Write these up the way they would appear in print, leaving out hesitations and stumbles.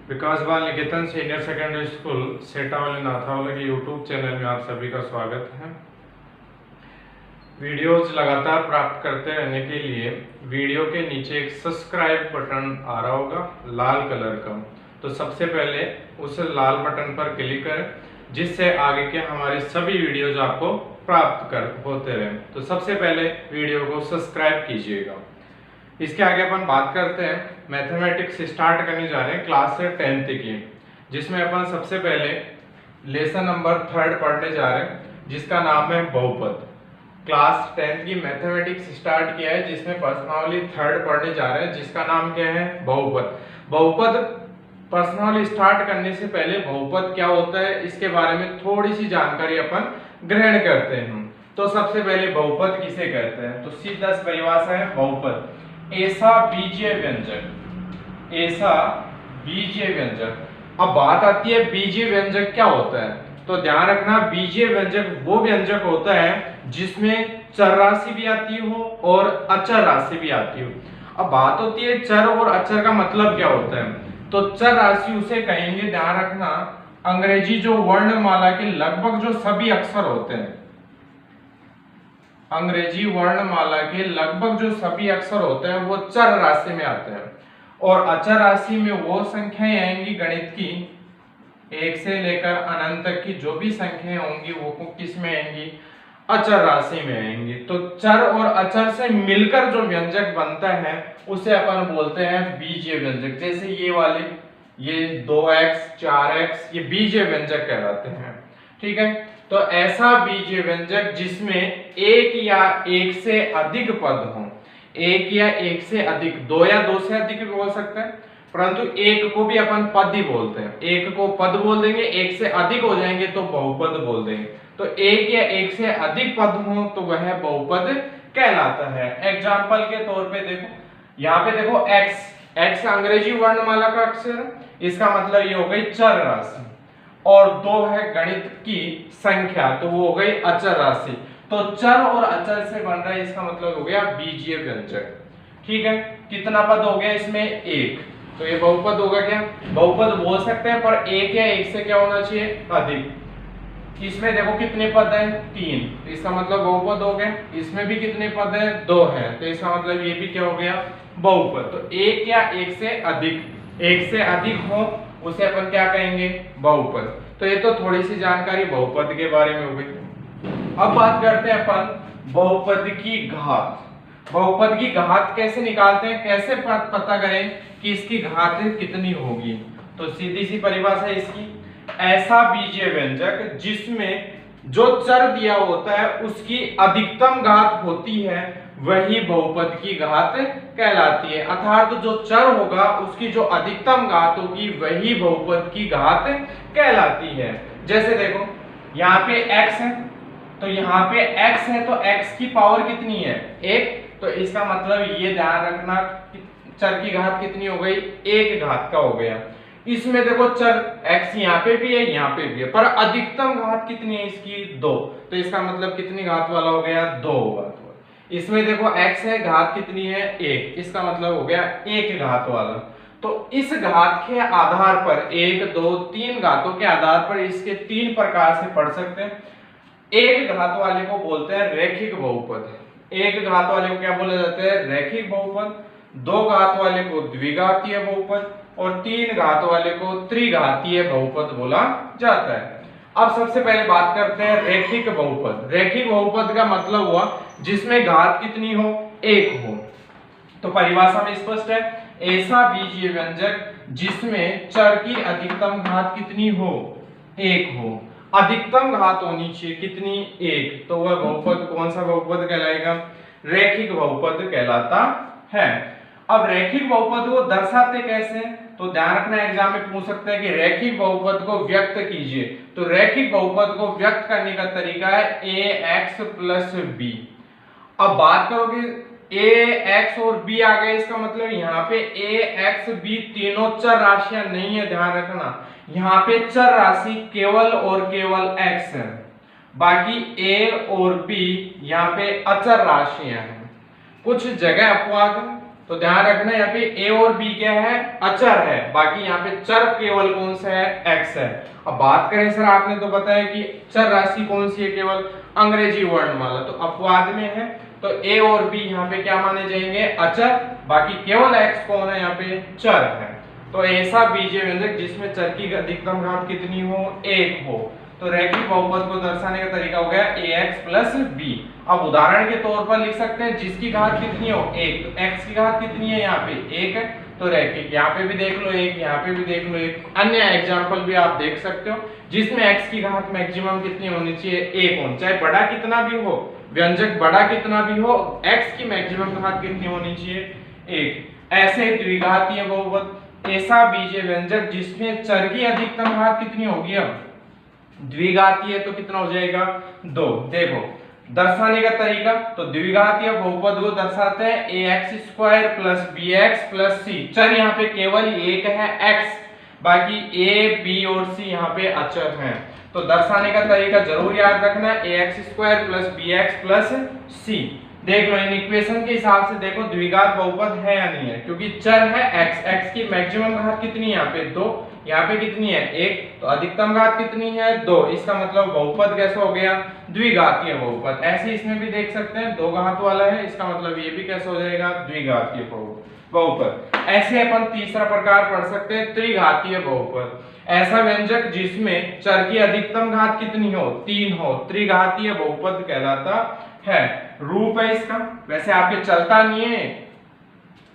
विकास बाल निकेतन senior secondary school सेटावली नाथावली के YouTube channel में आप सभी का स्वागत है। वीडियोज लगातार प्राप्त करते रहने के लिए वीडियो के नीचे एक सब्सक्राइब बटन आ रहा होगा लाल कलर का, तो सबसे पहले उस लाल बटन पर क्लिक करें जिससे आगे के हमारे सभी वीडियोज आपको प्राप्त होते रहें। तो सबसे पहले वीडियो को सब्सक्राइब कीजिएगा। इसके आगे अपन बात करते हैं, मैथमेटिक्स स्टार्ट करने जा रहे हैं क्लास 10th की, जिसमें अपन सबसे पहले लेसन नंबर 3 पढ़ने जा रहे हैं जिसका नाम है बहुपद। क्लास 10 की मैथमेटिक्स स्टार्ट किया है जिसमें पर्सनली 3rd पढ़ने जा रहे हैं जिसका नाम क्या है बहुपद। बहुपद पर्सनली स्टार्ट करने से पहले बहुपद क्या होता है इसके बारे में थोड़ी सी जानकारी अपन ग्रहण करते हैं। तो सबसे पहले बहुपद किसे कहते हैं, तो सीधा परिभाषा है बहुपद ऐसा बीजीय व्यंजक, ऐसा बीजीय व्यंजक। अब बात आती है बीजीय व्यंजक क्या होता है, तो ध्यान रखना बीजीय व्यंजक वो व्यंजक होता है जिसमें चर राशि भी आती हो और अचर राशि भी आती हो। अब बात होती है चर और अचर का मतलब क्या होता है, तो चर राशि उसे कहेंगे, ध्यान रखना, अंग्रेजी जो वर्णमाला के लगभग जो सभी अक्षर होते हैं, अंग्रेजी वर्णमाला के लगभग जो सभी अक्षर होते हैं वो चर राशि में आते हैं, और अचर राशि में वो संख्याएं आएंगी गणित की 1 से लेकर अनंत तक की जो भी संख्याएं होंगी वो किस में आएंगी, अचर राशि में आएंगी। तो चर और अचर से मिलकर जो व्यंजक बनता है उसे अपन बोलते हैं बीजीय व्यंजक। जैसे ये वाले, ये 2x 4x, ये बीजीय व्यंजक कहलाते हैं। ठीक है, तो ऐसा बीजीय व्यंजक जिसमें एक या एक से अधिक पद हो, एक या एक से अधिक, दो या दो से अधिक भी बोल सकते हैं, परंतु एक को भी अपन पद ही बोलते हैं। एक को पद बोल देंगे, एक से अधिक हो जाएंगे तो बहुपद बोल देंगे। तो एक या एक से अधिक पद हो तो वह बहुपद कहलाता है। एग्जाम्पल के तौर पे देखो, यहाँ पे देखो x, x अंग्रेजी वर्णमाला का अक्षर है, इसका मतलब ये हो गई चर राशि, और 2 है गणित की संख्या तो वो हो गई अचर राशि। तो चर और अचर से बन रहा है, इसका मतलब हो गया बीजीय व्यंजक। ठीक है, कितना पद हो गया इसमें, एक, तो ये बहुपद होगा। क्या बहुपद बोल सकते हैं, पर एक या एक से क्या होना चाहिए, अधिक। इसमें देखो कितने पद हैं, 3, तो इसका मतलब बहुपद हो गया। इसमें भी कितने पद हैं, 2 हैं, तो इसका मतलब ये भी क्या हो गया, बहुपद। तो एक या एक से अधिक, एक से अधिक हो उसे अपन क्या कहेंगे, बहुपद। तो ये तो थोड़ी सी जानकारी बहुपद के बारे में हो गई। अब बात करते हैं अपन बहुपद की घात। बहुपद की घात कैसे निकालते हैं, कैसे पता करें कि इसकी घात कितनी होगी, तो सीधी सी परिभाषा है इसकी, ऐसा बीजीय व्यंजक जिसमें जो चर दिया होता है उसकी अधिकतम घात होती है वही बहुपद की घात कहलाती है। अर्थात जो चर होगा उसकी जो अधिकतम घात होगी वही बहुपद की घात कहलाती है। जैसे देखो यहाँ पे x है, तो यहाँ पे x है तो x की पावर कितनी है, 1, तो इसका मतलब ये ध्यान रखना चर की घात कितनी हो गई, 1 घात का हो गया। इसमें देखो चर x यहाँ पे भी है यहाँ पे भी है, पर अधिकतम घात कितनी है इसकी, 2, तो इसका मतलब कितनी घात वाला हो गया, 2 घात वाला। इसमें देखो x है, घात कितनी है, 1, इसका मतलब हो गया 1 घात वाला। तो इस घात के आधार पर 1 2 3 घातों के आधार पर इसके 3 प्रकार से पढ़ सकते हैं। एक घात वाले को बोलते हैं रैखिक बहुपद, एक घात वाले को क्या बोला जाता है, रैखिक बहुपद। 2 घात वाले को द्विघातीय बहुपद, और 3 घात वाले को त्रिघातीय बहुपद बोला जाता है। अब सबसे पहले बात करते हैं रैखिक बहुपद। रैखिक बहुपद का मतलब हुआ जिसमें घात कितनी हो, 1 हो। तो परिभाषा में स्पष्ट है, ऐसा बीजीय व्यंजक जिसमें चर की अधिकतम घात कितनी हो, 1 हो, अधिकतम घात होनी चाहिए कितनी, 1, तो वह बहुपद कौन सा बहुपद कहलाएगा, रैखिक बहुपद कहलाता है। अब रैखिक बहुपद को दर्शाते कैसे, तो ध्यान रखना एग्जाम में पूछ सकते हैं कि रैखिक बहुपद को व्यक्त कीजिए, तो रैखिक बहुपद को व्यक्त करने का तरीका है ax + b। अब बात करोगे ax और b आ गए, इसका मतलब यहाँ पे ax b तीनों चर राशियां नहीं है, ध्यान रखना, यहाँ पे चर राशि केवल और केवल x है, बाकी a और b यहाँ पे अचर राशियां हैं। कुछ जगह अपवाद, तो ध्यान रखना यहाँ पे a और b क्या है, अचर है, बाकी यहाँ पे चर केवल कौन सा है, x है। अब बात करें सर आपने तो बताया कि चर राशि कौन सी है, केवल अंग्रेजी वर्णमाला, तो अपवाद में है, तो a और b यहाँ पे क्या माने जाएंगे, अचर, बाकी केवल x कौन है, यहाँ पे चर है। तो ऐसा बीजीय व्यंजक जिसमें चर की अधिकतम घात कितनी हो, 1 हो। तो रैखिक बहुपद को दर्शाने का तरीका हो गया ax प्लस b। अब उदाहरण के तौर पर लिख सकते हैं जिसकी घात कितनी हो, 1, तो x की घात कितनी है, यहाँ पे 1 है, तो रैखिक, यहाँ पे भी देख लो 1, यहाँ पे भी देख लो 1। अन्य एग्जांपल भी आप देख सकते हो जिसमें x की घात मैक्सिमम कितनी होनी चाहिए, 1 होनी, चाहे बड़ा कितना भी हो, व्यंजक बड़ा कितना भी हो, x की मैक्सिमम घात कितनी होनी चाहिए, 1। ऐसे द्विघातीय बहुपद, ऐसा बीजीय व्यंजक जिसमें चर की अधिकतम घात कितनी होगी, अब द्विघातीय तो कितना हो जाएगा, 2। देखो दर्शाने का तरीका, तो द्विघातीय बहुपद को दर्शाते हैं ax square plus bx plus c। चर यहाँ पे केवल एक है x, बाकी a b और c यहाँ पे अचर हैं। तो दर्शाने का तरीका जरूर याद रखना, ax square plus bx plus c। देख लो इन इक्वेशन के हिसाब से देखो द्विघात बहुपद है या नहीं है, क्योंकि चर है x, x की मैक्सिमम घात कितनी है, यहाँ पे 2, यहाँ पे कितनी है, 1, तो अधिकतम घात कितनी है, 2। इसका मतलब बहुपद कैसा हो गया, द्विघातीय बहुपद। ऐसे इसमें भी देख सकते हैं 2 घात वाला है, इसका मतलब ये भी कैसा हो जाएगा, द्विघातीय बहुपद। ऐसे अपन तीसरा प्रकार पढ़ सकते हैं त्रिघातीय बहुपद। ऐसा व्यंजक जिसमें चर की अधिकतम घात कितनी हो, 3 हो, त्रिघातीय बहुपद कहलाता है। रूप है इसका, वैसे आपके चलता नहीं है,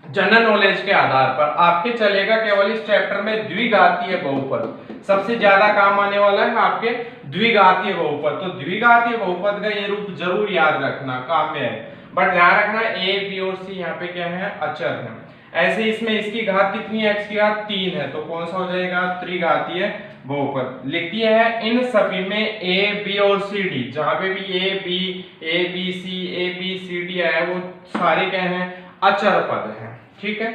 जनरल नॉलेज के आधार पर आपके चलेगा केवल इस चैप्टर में द्विघातीय बहुपद सबसे ज्यादा काम आने वाला है आपके, द्विघातीय बहुपद। तो द्विघातीय बहुपद का ये रूप जरूर याद रखना, काम में है, बट ध्यान रखना a b और c यहाँ पे क्या है, अचर है। ऐसे इसमें इसकी घात कितनी है, x की घात 3 है, तो कौन सा हो जाएगा, त्रिघातीय बहुपद। लिखती है इन सभी में a b और c d, जहां पे भी a b c d आया वो सारे क्या हैं, अचर पद हैं, ठीक है।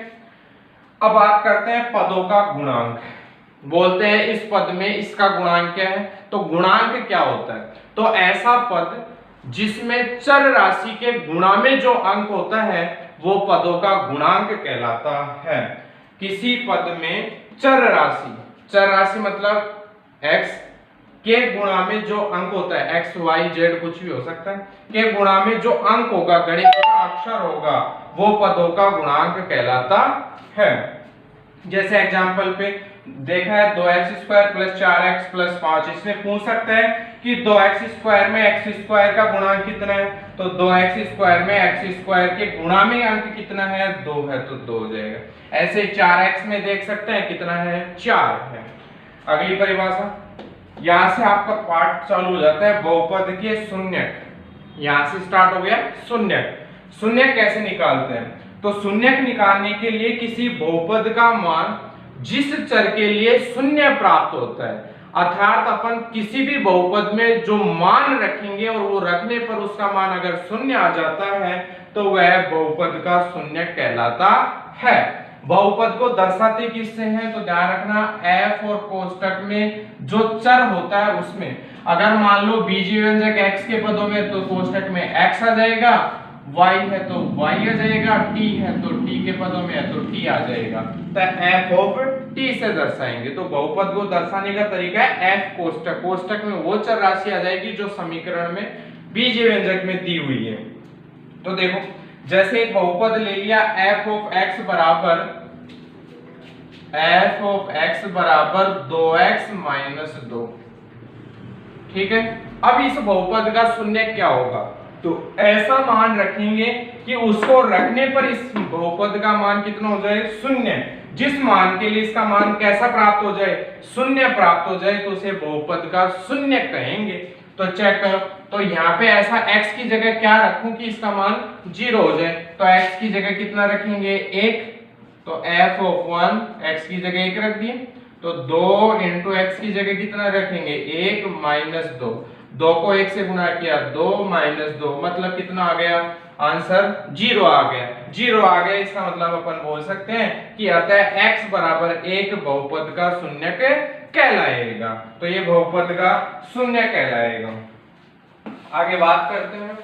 अब बात करते हैं पदों का गुणांक। बोलते हैं इस पद में इसका गुणांक क्या है, तो गुणांक क्या होता है, तो ऐसा पद जिसमें चर राशि के गुणा में जो अंक होता है वो पदों का गुणांक कहलाता है। किसी पद में चर राशि मतलब x के गुणा में जो अंक होता है, x y z कुछ भी हो सकता है, के गुणा में जो अंक होगा, गणित का अक्षर होगा, वो पदों का गुणांक कहलाता है। जैसे एग्जांपल पे देखा है 2x square plus 4x plus 5, इसमें पूछ सकते हैं कि 2x स्क्वायर में x स्क्वायर का गुणांक कितना है, तो 2x स्क्वायर में x स्क्वायर के गुणा में अंक कितना है, 2 है, तो 2 हो जाएगा। ऐसे 4x में देख सकते हैं कितना है, 4 है। अगली परिभाषा, यहां से आपका पार्ट चालू हो जाता है बहुपद के शून्यक, यहां से स्टार्ट हो गया शून्यक। शून्यक कैसे निकालते हैं, तो शून्यक निकालने के लिए किसी बहुपद का मान जिस चर के लिए शून्य प्राप्त होता है, अर्थात अपन किसी भी बहुपद में जो मान रखेंगे और वो रखने पर उसका मान अगर शून्य आ जाता है तो वह बहुपद का शून्यक कहलाता है। बहुपद को दर्शाते किससे हैं, तो ध्यान रखना f और कोष्टक में जो चर होता है उसमें, अगर मान लो बीजीय व्यंजक x के पदों में तो कोष्टक में x आ जाएगा, y है तो y आ जाएगा, t है तो t के पदों में है तो t आ जाएगा, तो f ऑफ t से दर्शाएंगे। तो बहुपद को दर्शाने का तरीका है f कोष्टक, कोष्टक में वो चर राशि आ जाएगी जो समीकरण में बीजीय व्यंजक में दी हुई है। तो देखो जैसे एक बहुपद ले लिया f ऑफ x बराबर 2x माइनस 2, ठीक है। अब इस बहुपद का शून्य क्या होगा, तो ऐसा मान रखेंगे कि उसको रखने पर इस बहुपद का मान कितना हो जाए, शून्य। जिस मान के लिए इसका मान कैसा प्राप्त हो जाए, शून्य प्राप्त हो जाए, तो उसे बहुपद का शून्य कहेंगे। तो चेक करो, तो यहाँ पे ऐसा x की जगह क्या रखूं कि इसका मान 0 हो जाए, तो x की जगह कितना रखेंगे, 1, तो f ऑफ 1 x की जगह 1 रख दिए, तो 2 इंटू x की जगह कितना रखेंगे, 1 माइनस 2, 2 को 1 से गुणा किया 2 माइनस 2, मतलब कितना आ गया, आंसर 0 आ गया। 0 आ गया, इसका मतलब अपन बोल सकते हैं कि अतः x बराबर 1 बहुपद का शून्यक कहलाएगा। तो ये बहुपद का शून्य कहलाएगा। आगे बात करते हैं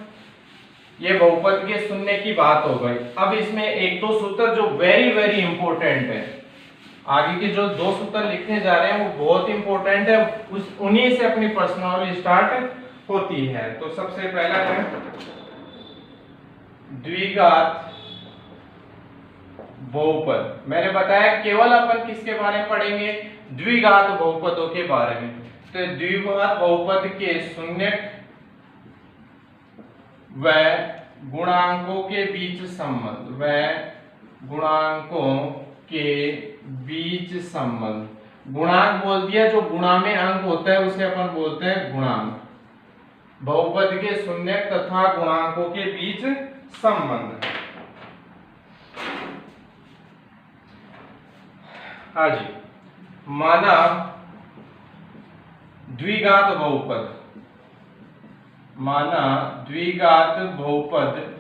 ये बहुपद के शून्य की बात हो गई। अब इसमें एक दो सूत्र जो वेरी वेरी इंपॉर्टेंट है, आगे के जो दो सूत्र लिखने जा रहे हैं वो बहुत इंपॉर्टेंट है, उन्हीं से अपनी प्रश्नावली स्टार्ट होती है। तो सबसे पहला है द्विघात बहुपद। मैंने बताया केवल अपन किसके बारे में पढ़ेंगे, द्विघात बहुपदों के बारे में। तो द्विघात बहुपद के शून्यक व गुणांकों के बीच संबंध, व गुणांकों के बीच संबंध। गुणांक बोल दिया, जो गुणा में अंक होता है उसे अपन बोलते हैं गुणांक। बहुपद के शून्यक तथा गुणांकों के बीच संबंध। हाँ जी, माना द्विघात बहुपद, माना द्विघात बहुपद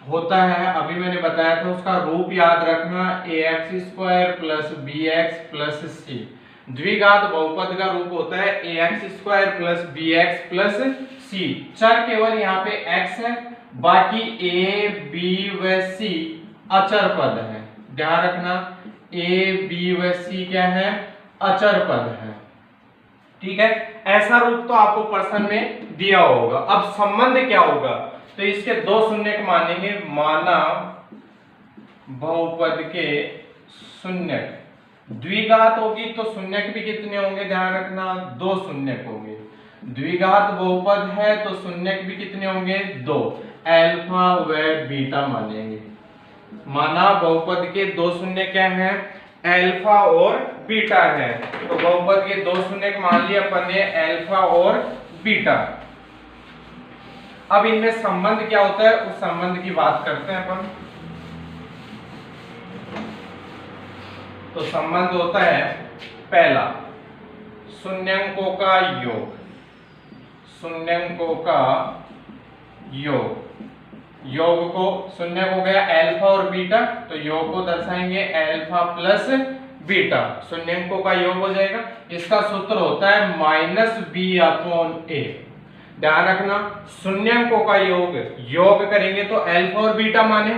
होता है, अभी मैंने बताया था उसका रूप याद रखना, ax² plus bx plus c। द्विघात बहुपद का रूप होता है ax² plus bx plus c। चर केवल यहाँ पे x है, बाकी a b व c अचर पद है। ध्यान रखना, a b व c क्या है, अचर पद है। ठीक है, ऐसा रूप तो आपको प्रश्न में दिया होगा। अब संबंध क्या होगा, तो इसके दो शून्यक मानेंगे, माना बहुपद के शून्यक। द्विघात होगी तो शून्यक भी कितने होंगे, ध्यान रखना, दो शून्यक होंगे। द्विघात बहुपद है तो शून्यक भी कितने होंगे, दो, अल्फा व बीटा मानेंगे। माना बहुपद के दो शून्य क्या है, अल्फा और बीटा है। तो बहुपद के दो शून्यक मान लिया अपन ने, अल्फा और बीटा। अब इनमें संबंध क्या होता है, उस संबंध की बात करते हैं अपन। तो संबंध होता है पहला, शून्यंकों का योग, शून्यंकों का योग। योग को, शून्य हो गया अल्फा और बीटा, तो योग को दर्शाएंगे अल्फा प्लस बीटा, शून्यंकों का योग हो जाएगा। इसका सूत्र होता है -b/a। ध्यान रखना, शून्यंकों का योग करेंगे तो अल्फा और बीटा माने,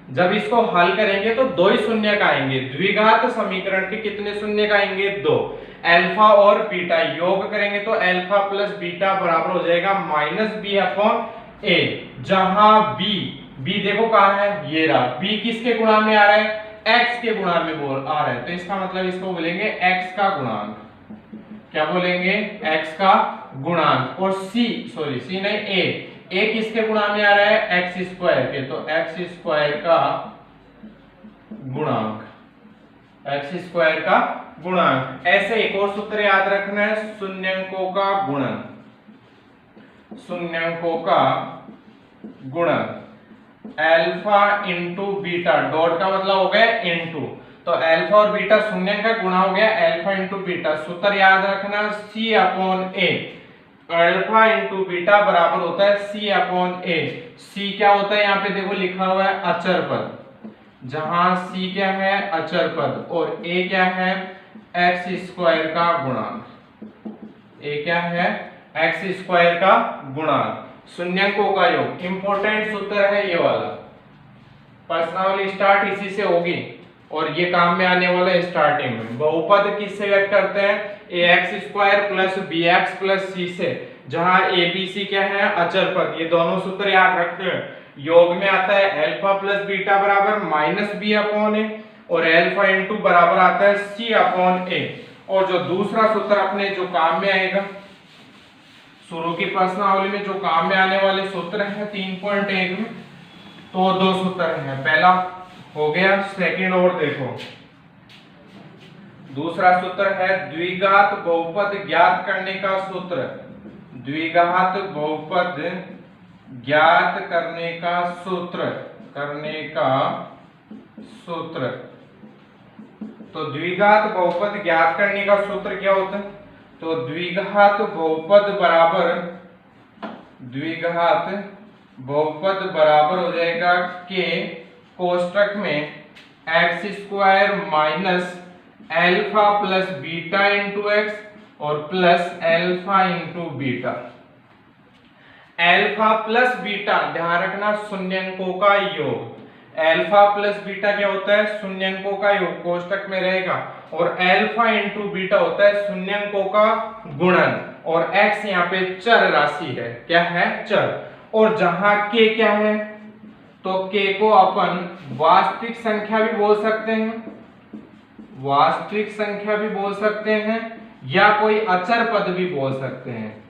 जब इसको हल करेंगे तो दो ही शून्यक आएंगे। द्विघात समीकरण के कितने शून्यक आएंगे, दो। अल्फा और बीटा योग करेंगे तो अल्फा प्लस बीटा बराबर हो जाएगा -b/a, जहां b देखो कहां है, ये रहा। b किसके गुणा में आ रहा है, x के गुणा में आ रहा है, तो इसका मतलब इसको बोलेंगे x का गुणांक। क्या बोलेंगे, x का गुणांक। और c नहीं, a किसके गुणा में आ रहा है, x² के, तो x² का गुणांक, x² का गुणांक। ऐसे एक और सूत्र याद रखना है, शून्यंकों का गुणन, शून्यंकों का गुणन अल्फा इंटू बीटा, डॉट का मतलब हो गया इंटू, तो अल्फा और बीटा शून्यंक का गुणा हो गया अल्फा इंटू बीटा। सूत्र याद रखना, c/a, अल्फा इंटू बीटा बराबर होता है c/a। c क्या होता है, यहाँ पे देखो लिखा हुआ है अचर पद, जहां c क्या है, अचर पद, और a क्या है, x² का गुणांक। a क्या है, x² का गुणांक। शून्यंकों का योग, इंपॉर्टेंट सूत्र है ये वाला, प्रश्नावली स्टार्ट इसी से होगी और ये काम में आने वाला है स्टार्टिंग में। बहुपद किससे व्यक्त करते हैं, ax² plus bx plus c से, जहां a b c क्या है, अचर पद। ये दोनों सूत्र याद रखते हैं। योग में आता है अल्फा प्लस बीटा बराबर -b/a, और अल्फा इंटू बराबर आता है c/a। और जो दूसरा सूत्र अपने जो काम में आएगा, शुरू की प्रश्नावली में जो काम में आने वाले सूत्र हैं 3.1 में, तो दो सूत्र हैं। पहला हो गया, सेकंड और देखो, दूसरा सूत्र है द्विघात बहुपद ज्ञात करने का सूत्र, द्विघात बहुपद ज्ञात करने का सूत्र, तो द्विघात बहुपद ज्ञात करने का सूत्र क्या होता है, तो द्विघात बहुपद बराबर हो जाएगा के कोष्टक में x² minus alpha plus beta into X और plus alpha into beta. Alpha plus beta, ध्यान रखना शून्यंकों का योग, अल्फा प्लस बीटा क्या होता है, शून्यंकों का योग, कोष्टक में रहेगा, और अल्फा इंटू बीटा होता है शून्यंकों का गुणन, और x यहाँ पे चर राशि है, क्या है, चर। और जहां k क्या है, तो k को अपन वास्तविक संख्या भी बोल सकते हैं, वास्तविक संख्या भी बोल सकते हैं, या कोई अचर पद भी बोल सकते हैं,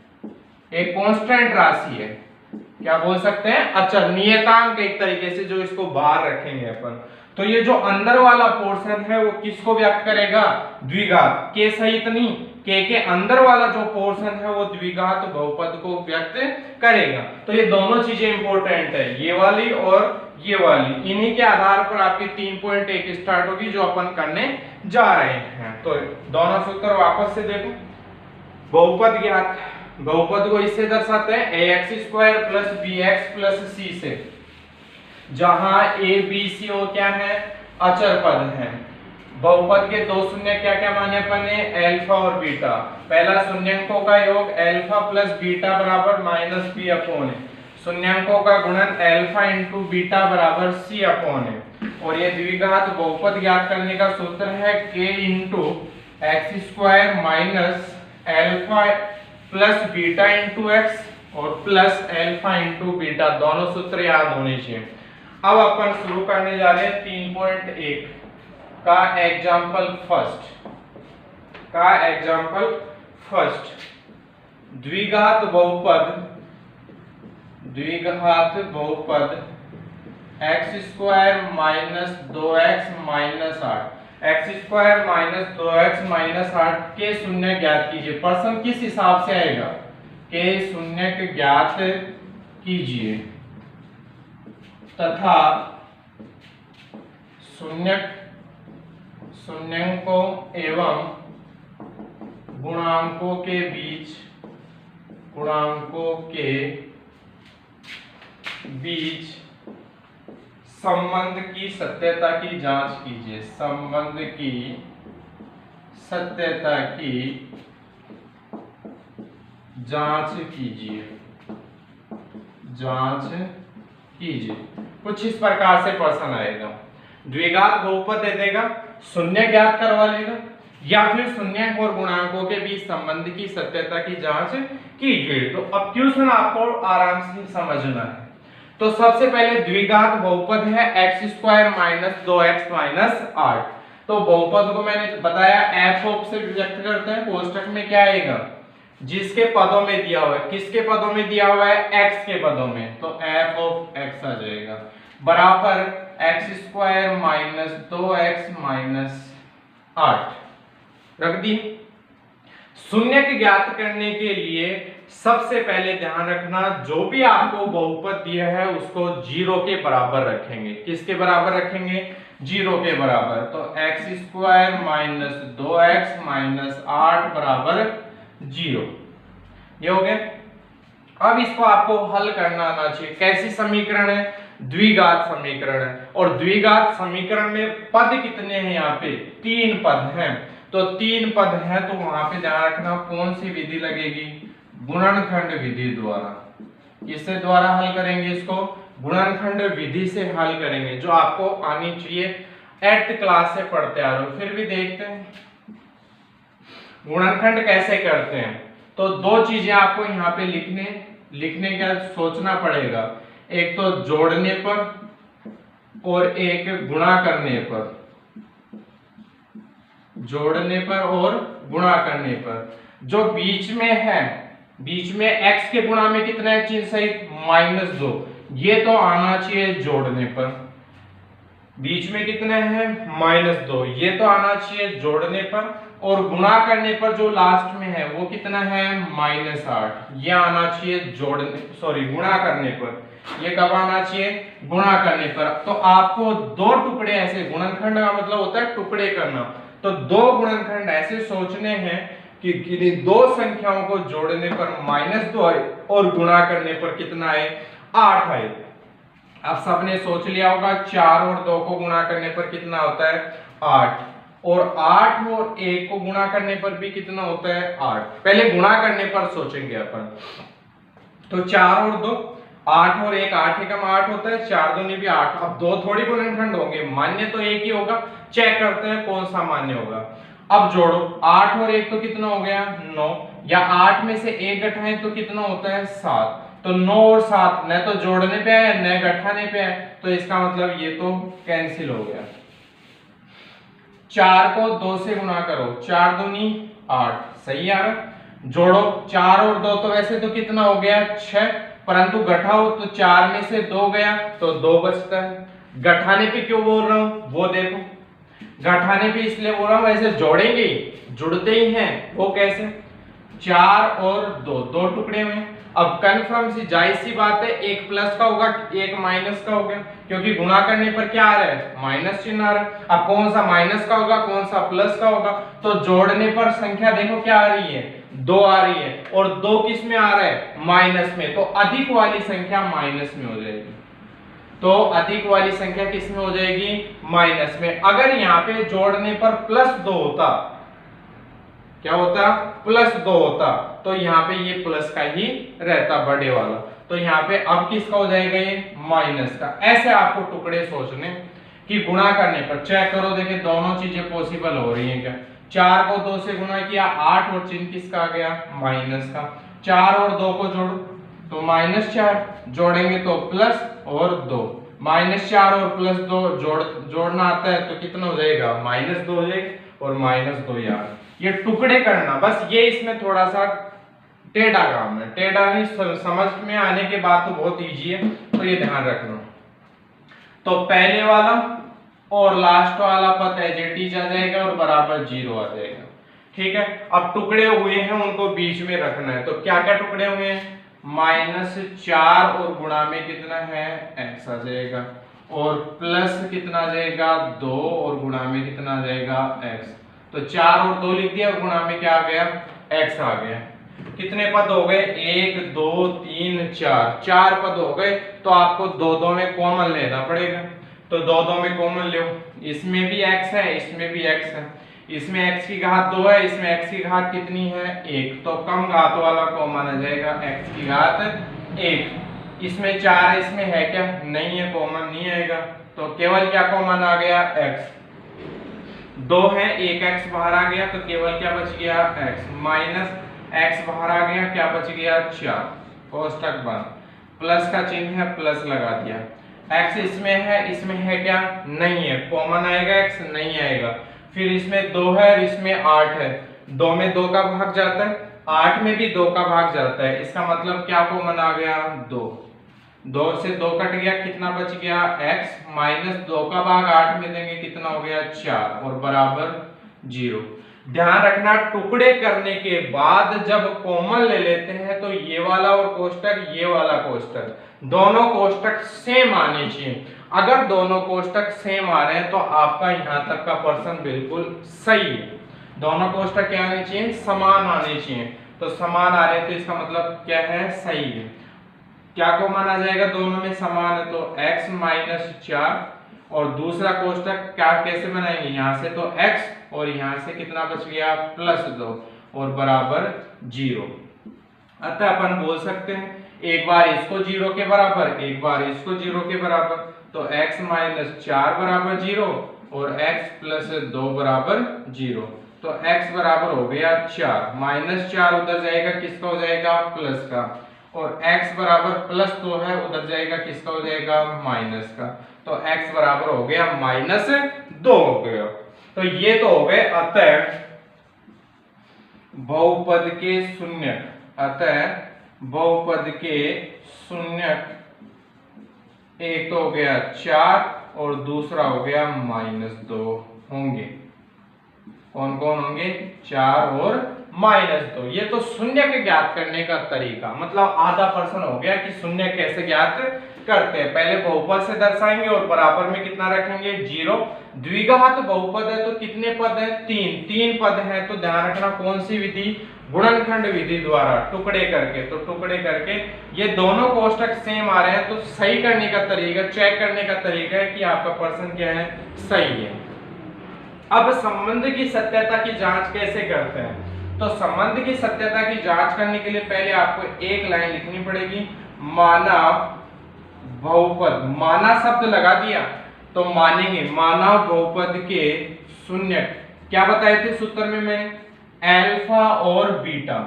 एक कांस्टेंट राशि है, क्या बोल सकते हैं, अचर, नियतांक एक तरीके से, जो इसको बाहर रखेंगे अपन। तो ये जो अंदर वाला पोर्शन है वो किसको व्यक्त करेगा, द्विघात, के सहित नहीं, के अंदर वाला जो पोर्शन है वो द्विघात बहुपद को व्यक्त करेगा। तो ये दोनों चीजें इंपॉर्टेंट है, ये वाली और ये वाली, इन्हीं के आधार पर आपकी 3.1 स्टार्ट होगी जो अपन करने जा रहे हैं। तो दोनों सूत्र वापस से देखो, बहुपद ज्ञात, बहुपद को इससे दर्शाते हैं ax² plus bx plus c से, जहां a b c और क्या है, अचर पद है। बहुपद के दो शून्य क्या क्या माने अपन ने, अल्फा और बीटा, पहला शून्यंकों का योग अल्फा प्लस बीटा बराबर माइनस बी अपॉन है, शून्यंकों का गुणन अल्फा इंटू बीटा बराबर सी अपॉन है, और ये द्विघात बहुपद ज्ञात करने का सूत्र है k into x² minus alpha plus beta into X और प्लस अल्फा इंटू बीटा, दोनों सूत्र याद होने चाहिए। अब अपन शुरू करने जा रहे हैं 3.1 का एग्जाम्पल फर्स्ट, द्विघात बहुपद x² minus 2x minus 8, x² minus 2x minus 8 के शून्य ज्ञात कीजिए। प्रश्न किस हिसाब से आएगा, के शून्य ज्ञात कीजिए तथा शून्यंकों एवं गुणांकों के बीच संबंध की सत्यता की जांच कीजिए, संबंध की सत्यता की जांच कीजिए। कुछ इस प्रकार से प्रश्न आएगा, द्विघात बहुपद दे देगा, शून्य ज्ञात करवा लेगा, या फिर शून्यंक और गुणांकों के बीच संबंध की सत्यता की जांच कीजिए। तो अब क्वेश्चन आपको आराम से समझना है। तो सबसे पहले द्विघात बहुपद है x² माइनस 2x माइनस 8, तो बहुपद को मैंने बताया f ऑफ से व्यक्त करते हैं, कोष्टक में क्या आएगा, जिसके पदों में दिया हुआ है, किसके पदों में दिया हुआ है, x के पदों में, तो f ऑफ x आ जाएगा, बराबर x² माइनस 2x माइनस 8 रख दी। शून्य के ज्ञात करने के लिए सबसे पहले ध्यान रखना, जो भी आपको बहुपद दिया है उसको 0 के बराबर रखेंगे, किसके बराबर रखेंगे, 0 के बराबर, तो x² माइनस 2x माइनस 8 बराबर 0, ये हो गया। अब इसको आपको हल करना आना चाहिए, कैसी समीकरण है, द्विघात समीकरण है, और द्विघात समीकरण में पद कितने हैं, यहाँ पे 3 पद हैं, तो 3 पद हैं, तो वहां पे ध्यान रखना कौन सी विधि लगेगी, गुणनखंड विधि द्वारा, किससे द्वारा हल करेंगे इसको, गुणनखंड विधि से हल करेंगे, जो आपको आनी चाहिए, 8th क्लास से पढ़ते आ रहे हो। फिर भी देखते हैं गुणनखंड कैसे करते हैं। तो दो चीजें आपको यहाँ पे लिखने का सोचना पड़ेगा, एक तो जोड़ने पर और एक गुणा करने पर, जोड़ने पर और गुणा करने पर। जो बीच में है, बीच में x के गुणा में कितना है, चिन्ह सहित -2, ये तो आना चाहिए जोड़ने पर, बीच में कितना है -2, ये तो आना चाहिए जोड़ने पर, और गुणा करने पर जो लास्ट में है वो कितना है -8, ये आना चाहिए गुणा करने पर, ये कब आना चाहिए, गुणा करने पर। तो आपको दो टुकड़े ऐसे, गुणनखंड का मतलब होता है टुकड़े करना, तो दो गुणनखंड ऐसे सोचने हैं कि किन्हीं दो संख्याओं को जोड़ने पर -2 आए और गुणा करने पर कितना आए, 8 आए। अब सबने सोच लिया होगा 4 और 2 को गुणा करने पर कितना होता है 8, और 8 और 1 को गुणा करने पर भी कितना होता है 8। पहले गुणा करने पर सोचेंगे अपन। तो 4 और 2 8 और 1 8 एकम 8 होता है, 4 दूनी भी 8। अब दो थोड़ी गुणनखंड होंगे, मान्य तो एक ही होगा। चेक करते हैं कौन सा मान्य होगा। अब जोड़ो 8 और 1 तो कितना हो गया 9, या 8 में से 1 घटाएं तो कितना होता है 7। तो 9 और 7 न तो जोड़ने पे आए न घटाने पे आए, तो इसका मतलब ये तो कैंसिल हो गया। 4 को 2 से गुणा करो, 4 दूनी 8, सही आ रहा। जोड़ो 4 और 2 तो वैसे तो कितना हो गया 6, परंतु घटाओ तो 4 में से 2 गया तो 2 बचता है। घटाने पे क्यों बोल रहा हूं वो देखो, घटाने पे इसलिए बोल रहा हूं, वैसे जोड़ेंगे जुड़ते ही हैं, वो कैसे 4 और 2 दो टुकड़े में। अब कंफर्म सी जायज सी बात है, एक प्लस का होगा एक माइनस का होगा, क्योंकि गुणा करने पर क्या आ रहा है माइनस चिन्ह आ रहा है। अब कौन सा माइनस का होगा कौन सा प्लस का होगा, तो जोड़ने पर संख्या देखो क्या आ रही है 2 आ रही है, और 2 किस में आ रहा है माइनस में, तो अधिक वाली संख्या माइनस में हो जाएगी। तो अधिक वाली संख्या किस में हो जाएगी माइनस में। अगर यहाँ पे जोड़ने पर +2 होता, क्या होता +2 होता, तो यहाँ पे ये प्लस का ही रहता बड़े वाला, तो यहाँ पे अब किसका हो जाएगा ये माइनस का। ऐसे आपको टुकड़े सोचने कि गुणा करने पर चेक करो, देखिए दोनों चीजें पॉसिबल हो रही हैं क्या। 4 को 2 से गुणा किया 8 और चिन्ह किसका आ गया माइनस का। 4 और 2 को जोड़ो तो -4, जोड़ेंगे तो प्लस और 2, -4 और +2 जोड़ना आता है तो कितना हो जाएगा -2 हो जाएगा, और -2 यार ये टुकड़े करना बस, ये इसमें थोड़ा सा टेढ़ा काम है। टेढ़ा नहीं, समझ में आने के बाद तो बहुत इजी है, तो ये ध्यान रखना। तो पहले वाला और लास्ट वाला पद एज इट इज आ जाएगा और बराबर 0 आ जाएगा। ठीक है, अब टुकड़े हुए हैं उनको बीच में रखना है, तो क्या क्या टुकड़े हुए हैं -4 और गुणा में कितना है x आ जाएगा, और प्लस कितना आ जाएगा 2 और गुणा में कितना आ जाएगा x। तो 4 और 2 लिख दिया और गुणा में क्या आ गया x आ गया। कितने पद हो गए 1 2 3 4, 4 पद हो गए। तो आपको 2 में कॉमन लेना पड़ेगा, तो 2 में कॉमन लो, इसमें भी x है इसमें भी x है, इसमें x की घात 2 है इसमें x की घात कितनी है 1, तो कम घात वाला कॉमन आ जाएगा x की घात 1। इसमें 4 है इसमें है क्या नहीं है, कॉमन नहीं आएगा, तो केवल क्या कॉमन आ गया x। 2 है 1x बाहर आ गया तो केवल क्या बच गया x, माइनस x बाहर आ गया क्या बच गया 4, कोष्टक बंद, प्लस का चिन्ह है प्लस लगा दिया। x इसमें है क्या नहीं है, कॉमन आएगा x नहीं आएगा। फिर इसमें 2 है और इसमें 8 है, 2 में 2 का भाग जाता है 8 में भी 2 का भाग जाता है, इसका मतलब क्या कॉमन आ गया 2, 2 से 2 कट गया कितना बच गया x, माइनस 2 का भाग 8 में देंगे कितना हो गया 4 और बराबर 0। ध्यान रखना टुकड़े करने के बाद जब कॉमन ले लेते हैं तो ये वाला और कोष्टक ये वाला कोष्टक दोनों कोष्टक सेम आने चाहिए। अगर दोनों कोष्टक सेम आ रहे हैं तो आपका यहां तक का पर्सन बिल्कुल सही है। दोनों कोष्टक क्या आने चाहिए समान आने चाहिए, तो समान आ रहे हैं तो इसका मतलब क्या है सही है। क्या कॉमन आ जाएगा दोनों में समान है तो x माइनस 4, और दूसरा कोष्टक क्या कैसे बनाएंगे यहाँ से तो x और यहाँ से कितना बच गया +2 और बराबर 0। अतः अपन बोल सकते हैं एक बार इसको 0 के बराबर एक बार इसको 0 के बराबर, तो x माइनस 4 बराबर 0 और x प्लस 2 बराबर 0। तो x बराबर हो गया 4, माइनस 4 उधर जाएगा किसका हो जाएगा प्लस का, और x बराबर +2 है उधर जाएगा किसका हो जाएगा माइनस का, तो x बराबर हो गया -2 हो गया। तो ये तो हो गए अतः बहुपद के शून्यक, अतः बहुपद के शून्यक एक तो हो गया 4 और दूसरा हो गया -2 होंगे। कौन कौन होंगे 4 और -2। ये तो शून्य के ज्ञात करने का तरीका, मतलब आधा पर्सन हो गया कि शून्य कैसे ज्ञात करते हैं। पहले बहुपद से दर्शाएंगे और बराबर में कितना रखेंगे 0। द्विघात बहुपद है तो कितने पद है 3 पद है, तो ध्यान रखना कौन सी विधि गुणनखंड विधि द्वारा टुकड़े करके, तो टुकड़े करके ये दोनों कोष्टक सेम आ रहे हैं तो सही करने का तरीका चेक करने का तरीका है कि आपका पर्सन क्या है सही है। अब संबंध की सत्यता की जांच कैसे करते हैं, तो संबंध की सत्यता की जांच करने के लिए पहले आपको एक लाइन लिखनी पड़ेगी, माना बहुपद, माना शब्द लगा दिया तो मानेंगे माना बहुपद के शून्य, क्या बताए थे सूत्र में मैंने, अल्फा और बीटा,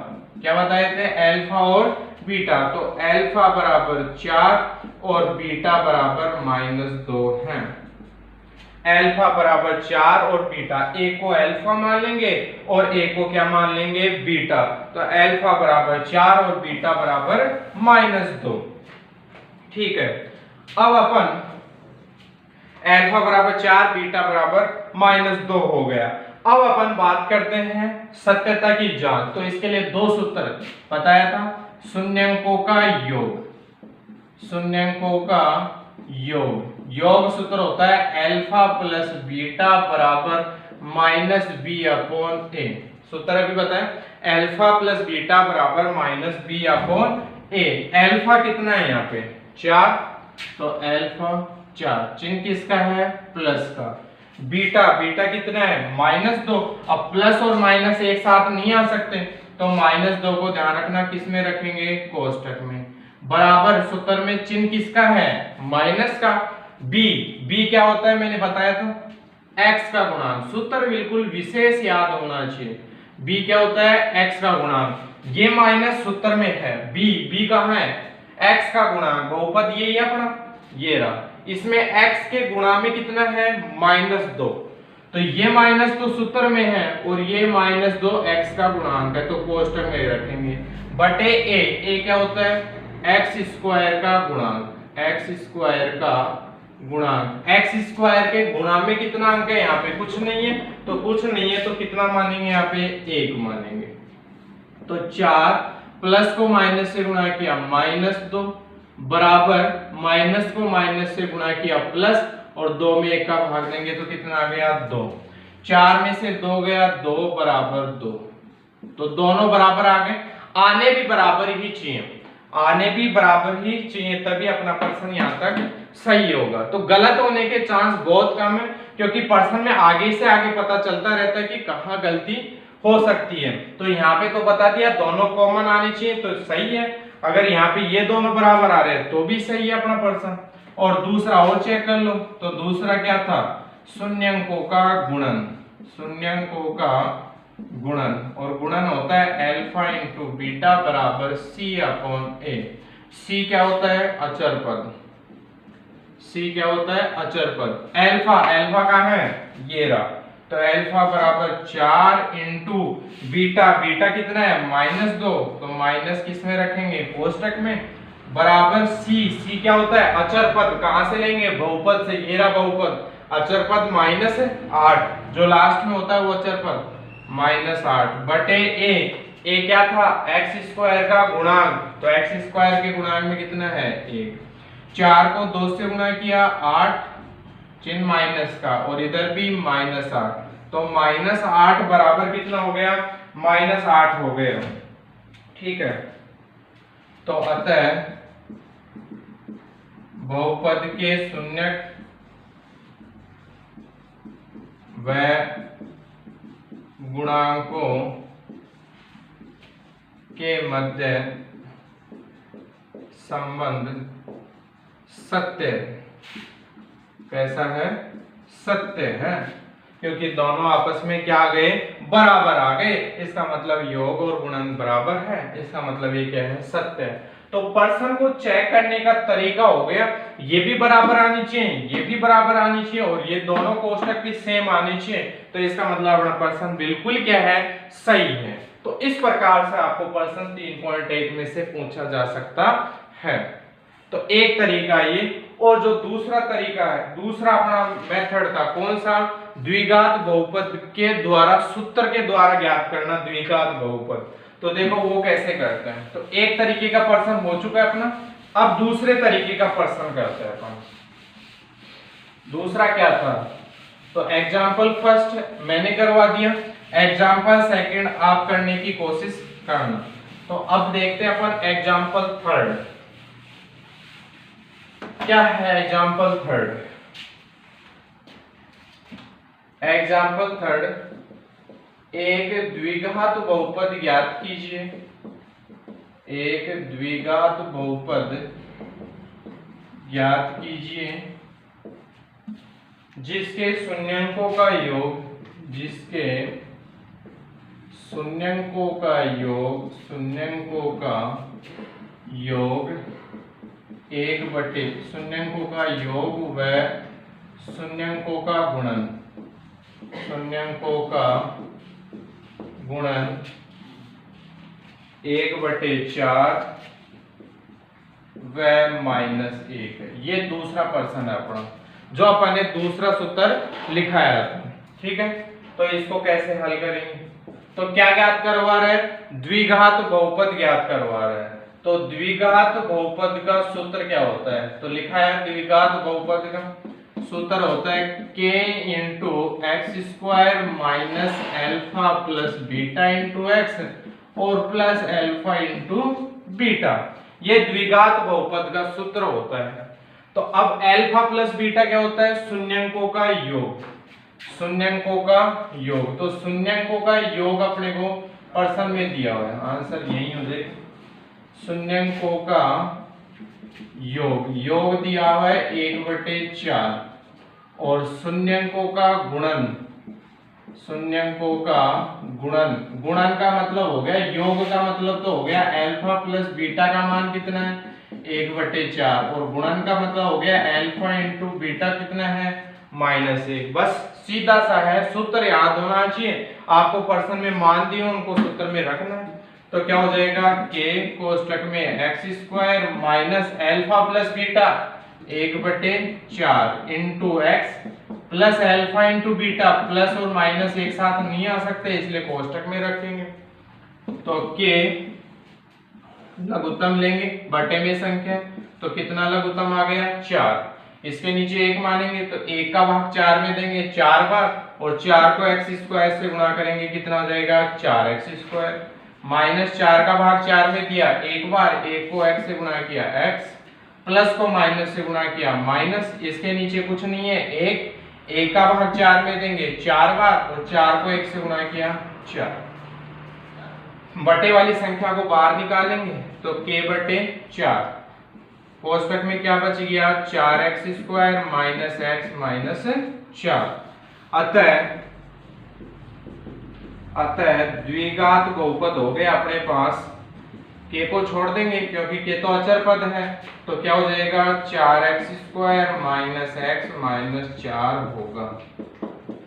क्या बताए थे, अल्फा और बीटा, तो अल्फा बराबर 4 और बीटा बराबर -2 है। अल्फा बराबर 4 और बीटा, एक को अल्फा मान लेंगे और एक को क्या मान लेंगे, बीटा, तो अल्फा बराबर 4 और बीटा बराबर -2। ठीक है, अब अपन अल्फा बराबर 4 बीटा बराबर -2 हो गया। अब अपन बात करते हैं सत्यता की जांच, तो इसके लिए दो सूत्र बताया था, शून्यंकों का योग, शून्यंकों का योग, योग सूत्र होता है अल्फा प्लस बीटा बराबर -b/a, सूत्र भी बताया, अल्फा प्लस बीटा बराबर -b/a। अल्फा कितना है यहाँ पे 4, तो अल्फा 4, चिन्ह किसका है, प्लस का, बीटा, बीटा कितना है -2, अब प्लस और माइनस एक साथ नहीं आ सकते, तो -2 को ध्यान रखना किस में रखेंगे, कोष्टक में, बराबर सूत्र में चिन्ह किसका है, माइनस का, b, b क्या होता है मैंने बताया था, x का गुणांक, सूत्र बिल्कुल विशेष याद होना चाहिए, b क्या होता है, x का गुणांक, ये माइनस सूत्र में है, b कहां है, x का गुणांक, बहुपद ये अपना, ये रहा, इसमें x के गुणा में कितना है, -2, तो ये -2 सूत्र में है और ये -2 x का गुणांक है, तो कोष्टक में रखेंगे, बटे a क्या होता है, x स्क्वायर का गुणांक, x स्क्वायर का गुणांक, x स्क्वायर के गुणा में कितना अंक है, यहाँ पे कुछ नहीं है, तो कुछ नहीं है तो कितना मानेंगे, यहाँ पे 1 मानेंगे, तो 4 प्लस को माइनस से गुणा किया -2 बराबर माइनस को माइनस से गुणा किया प्लस, और 2 में 1 का भाग देंगे तो कितना आ गया, 2, 4 में से 2 गया, 2 बराबर 2, तो दोनों बराबर आ गए, आने भी बराबर ही चाहिए, आने भी बराबर ही चाहिए, तभी अपना प्रश्न यहाँ तक सही होगा, तो गलत होने के चांस बहुत कम है, क्योंकि प्रश्न में आगे से आगे पता चलता रहता है कि कहाँ गलती हो सकती है, तो यहाँ पे तो बता दिया दोनों कॉमन आने चाहिए तो सही है, अगर यहाँ पे ये दोनों बराबर आ रहे हैं तो भी सही है अपना प्रश्न। और दूसरा और चेक कर लो, तो दूसरा क्या था, शून्यंकों का गुणन, शून्यंकों का गुणन, और गुणन होता है अल्फा इंटू बीटा बराबर c/a, c क्या होता है, अचर पद, c क्या होता है, अचर पद, अल्फा, अल्फा कहाँ है, ये रहा, तो अल्फा बराबर 4 इंटू बीटा, बीटा कितना है -2, तो माइनस किस में रखेंगे, कोष्टक में, बराबर c क्या होता है, अचर पद, कहां से लेंगे, बहुपद से, ये रहा बहुपद, अचर पद -8, जो लास्ट में होता है वो अचर पद -8 बटे a क्या था, x स्क्वायर का गुणांक, तो x स्क्वायर के गुणांक में कितना है, 1, 4 को 2 से गुणा किया 8, चिन्ह माइनस का, और इधर भी -8, तो -8 बराबर कितना हो गया, -8 हो गया, ठीक है, तो अतः बहुपद के शून्यक व गुणांकों के मध्य संबंध सत्य, कैसा है, सत्य है, क्योंकि दोनों आपस में क्या आ गए, बराबर आ गए, इसका मतलब योग और गुणन बराबर है, इसका मतलब ये क्या है, सत्य है। तो प्रश्न को चेक करने का तरीका हो गया, ये भी बराबर आनी चाहिए, ये भी बराबर आनी चाहिए, और ये दोनों कोष्टक भी सेम आनी चाहिए, तो इसका मतलब अपना प्रश्न बिल्कुल क्या है, सही है। तो इस प्रकार से आपको प्रश्न 3.1 में से पूछा जा सकता है। तो एक तरीका ये, और जो दूसरा तरीका है, दूसरा अपना मेथड था कौन सा, द्विघात बहुपद के द्वारा, सूत्र के द्वारा ज्ञात करना द्विघात बहुपद। तो देखो वो कैसे करते हैं, तो एक तरीके का प्रश्न हो चुका है अपना, अब दूसरे तरीके का प्रश्न करते हैं अपन। दूसरा क्या था, तो एग्जाम्पल फर्स्ट मैंने करवा दिया, एग्जाम्पल सेकंड आप करने की कोशिश करना। तो अब देखते हैं अपन एग्जाम्पल थर्ड क्या है। एग्जाम्पल थर्ड एक द्विघात बहुपद ज्ञात कीजिए, एक द्विघात बहुपद ज्ञात कीजिए जिसके शून्यंकों का योग, जिसके शून्यंकों का योग, शून्यंकों का योग एक बटे शून्यंकों का योग व शून्यंकों का गुणन, शून्यंकों का गुणन 1/4 व -1 है। ये दूसरा प्रश्न है अपना, जो अपन ने दूसरा सूत्र लिखाया था। ठीक है, तो इसको कैसे हल करेंगे? तो क्या ज्ञात करवा रहे हैं? द्विघात बहुपद ज्ञात करवा रहे हैं। तो द्विघात बहुपद का सूत्र क्या होता है? तो लिखा है द्विघात बहुपद का सूत्र होता है k into x square minus alpha plus beta into X और प्लस एल्फा इंटू बीटा। ये द्विघात बहुपद का सूत्र होता है। तो अब एल्फा प्लस बीटा क्या होता है? शून्यंकों का योग, शून्यंकों का योग। तो शून्यंकों का योग अपने को प्रश्न में दिया हुआ है, आंसर यही हो जाएगा। शून्यंकों का योग, योग दिया हुआ है 1/4 और शून्यंकों का गुणन, शून्यंकों का गुणन, गुणन का मतलब हो गया, योग का मतलब तो हो गया एल्फा प्लस बीटा का मान कितना है? 1/4 और गुणन का मतलब हो गया एल्फा इंटू बीटा कितना है? -1। बस सीधा सा है, सूत्र याद होना चाहिए आपको। प्रश्न में मान दिए उनको सूत्र में रखना है। तो क्या हो जाएगा? k कोष्टक में x square minus alpha plus beta 1/4 into x plus alpha into beta, plus और माइनस एक साथ नहीं आ सकते इसलिए कोष्टक में रखेंगे। तो k लघुत्तम लेंगे, बटे में संख्या, तो कितना लघुत्तम आ गया? 4। इसके नीचे 1 मानेंगे तो 1 का भाग 4 में देंगे 4 बार, और 4 को एक्स स्क्वायर से गुणा करेंगे, कितना हो जाएगा? 4x square. माइनस 4 का भाग 4 में दिया 1 बार, 1 को x से गुणा किया x, प्लस को माइनस से गुणा किया माइनस। इसके नीचे कुछ नहीं है, 1 का भाग 4 में देंगे 4 बार, और 4 को 1 से गुणा किया 4। बटे वाली संख्या को बाहर निकालेंगे तो k/4, कोष्टक में क्या बच गया? 4x square minus x minus 4। अतः द्विघात बहुपद हो गया अपने पास। k को छोड़ देंगे क्योंकि k तो अचर पद है, तो क्या हो जाएगा? 4x square minus x minus 4 होगा।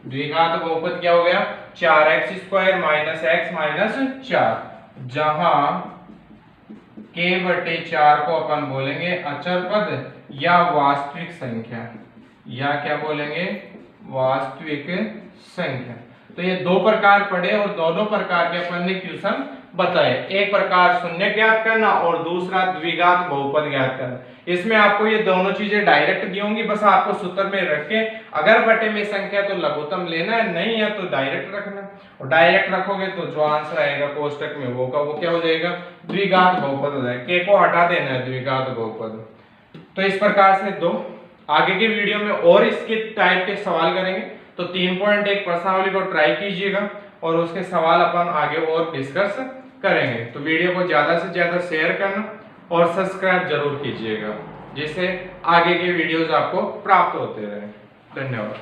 द्विघात बहुपद क्या हो गया? 4x square minus x minus 4, जहां k/4 को अपन बोलेंगे अचर पद या वास्तविक संख्या, या क्या बोलेंगे? वास्तविक संख्या। तो ये दो प्रकार पढ़े और दोनों प्रकार के अपन ने क्वेश्चन बताए। एक प्रकार शून्य ज्ञात करना और दूसरा द्विघात बहुपद ज्ञात करना। इसमें आपको ये दोनों चीजें डायरेक्ट दी होंगी, बस आपको सूत्र में रख के अगर बटे में संख्या तो लघुत्तम लेना है, नहीं है तो डायरेक्ट रखना। और डायरेक्ट रखोगे तो जो आंसर आएगा कोष्टक में वो क्या हो जाएगा? द्विघात बहुपद हो जाएगा। k को हटा देना है, द्विघात बहुपद। तो इस प्रकार से दो आगे के वीडियो में और इसके टाइप के सवाल करेंगे। तो 3.1 प्रश्नावली को ट्राई कीजिएगा और उसके सवाल अपन आगे और डिस्कस करेंगे। तो वीडियो को ज्यादा से ज्यादा शेयर करना और सब्सक्राइब जरूर कीजिएगा, जिससे आगे के वीडियोस आपको प्राप्त होते रहे। धन्यवाद।